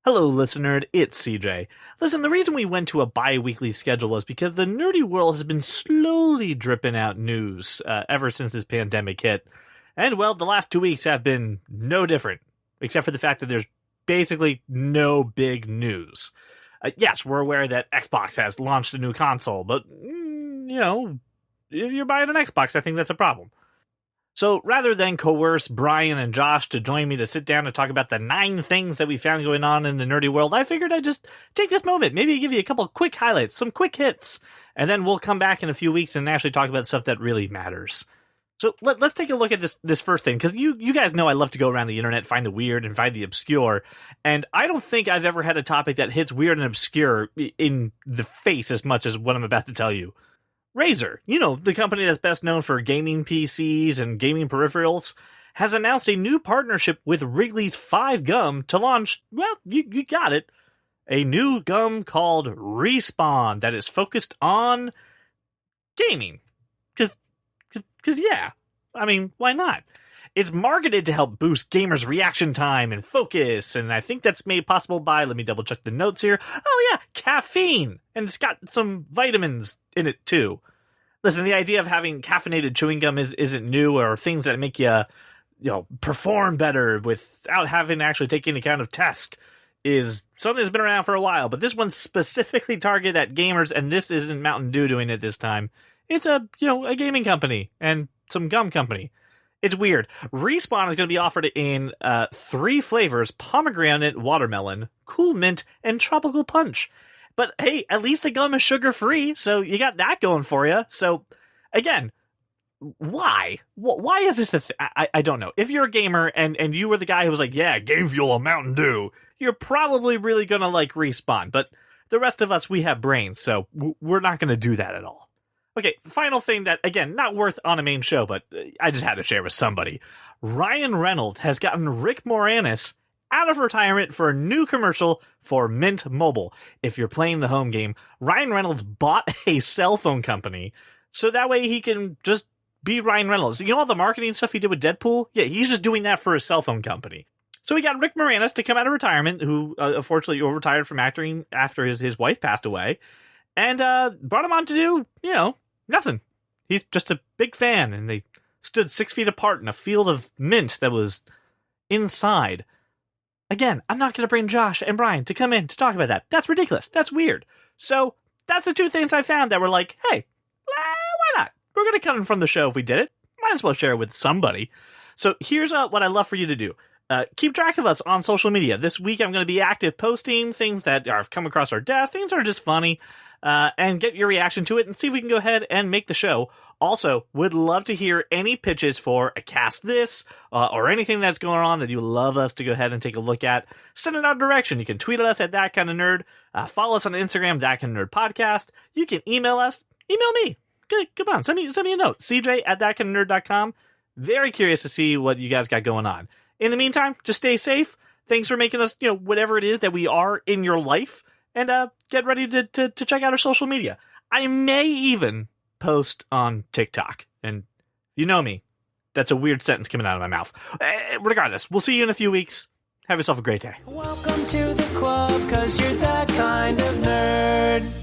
Hello, listener. It's CJ. Listen, the reason we went to a bi-weekly schedule was because the nerdy world has been slowly dripping out news ever since this pandemic hit. And, well, the last 2 weeks have been no different, except for the fact that there's basically no big news. Yes, we're aware that Xbox has launched a new console, but, if you're buying an Xbox, I think that's a problem. So rather than coerce Brian and Josh to join me to sit down and talk about the 9 things that we found going on in the nerdy world, I figured I'd just take this moment, maybe give you a couple quick highlights, some quick hits, and then we'll come back in a few weeks and actually talk about stuff that really matters. So let's take a look at this first thing, because you guys know I love to go around the internet, find the weird and find the obscure, and I don't think I've ever had a topic that hits weird and obscure in the face as much as what I'm about to tell you. Razer, the company that's best known for gaming PCs and gaming peripherals, has announced a new partnership with Wrigley's 5 Gum to launch, well, you got it, a new gum called Respawn that is focused on gaming. Because yeah, I mean, why not? It's marketed to help boost gamers' reaction time and focus, and I think that's made possible by, let me double check the notes here, oh yeah, caffeine! And it's got some vitamins in it too. Listen, the idea of having caffeinated chewing gum isn't new, or things that make you perform better without having to actually take into account of test is something that's been around for a while, but this one's specifically targeted at gamers, and this isn't Mountain Dew doing it this time. It's a gaming company and some gum company. It's weird. Respawn is going to be offered in 3 flavors: pomegranate, watermelon, cool mint, and tropical punch. But hey, at least the gum is sugar-free, so you got that going for you. So, again, why? Why is this a thing? I don't know. If you're a gamer and you were the guy who was like, yeah, Game Fuel and Mountain Dew, you're probably really going to like Respawn. But the rest of us, we have brains, so we're not going to do that at all. Okay, final thing that, again, not worth on a main show, but I just had to share with somebody. Ryan Reynolds has gotten Rick Moranis out of retirement for a new commercial for Mint Mobile. If you're playing the home game, Ryan Reynolds bought a cell phone company, so that way he can just be Ryan Reynolds. You know all the marketing stuff he did with Deadpool? Yeah, he's just doing that for a cell phone company. So we got Rick Moranis to come out of retirement, who unfortunately retired from acting after his wife passed away, and brought him on to do, nothing. He's just a big fan, and they stood 6 feet apart in a field of mint that was inside. Again, I'm not going to bring Josh and Brian to come in to talk about that. That's ridiculous. That's weird. So that's the 2 things I found that were like, hey, why not? We're going to cut in from the show if we did it. Might as well share it with somebody. So here's what I'd love for you to do. Keep track of us on social media. This week I'm going to be active posting things that have come across our desk, things that are just funny, and get your reaction to it and see if we can go ahead and make the show. Also, would love to hear any pitches for a cast this, or anything that's going on that you love us to go ahead and take a look at. Send it our direction. You can tweet at us at That Kind of Nerd. Follow us on Instagram, That Kind of Nerd Podcast. You can email us. Email me. Come on, send me a note. CJ at thatkindofnerd.com. Very curious to see what you guys got going on. In the meantime, just stay safe. Thanks for making us, whatever it is that we are in your life. And get ready to check out our social media. I may even post on TikTok. And you know me. That's a weird sentence coming out of my mouth. Regardless, we'll see you in a few weeks. Have yourself a great day. Welcome to the club, 'cause you're that kind of nerd.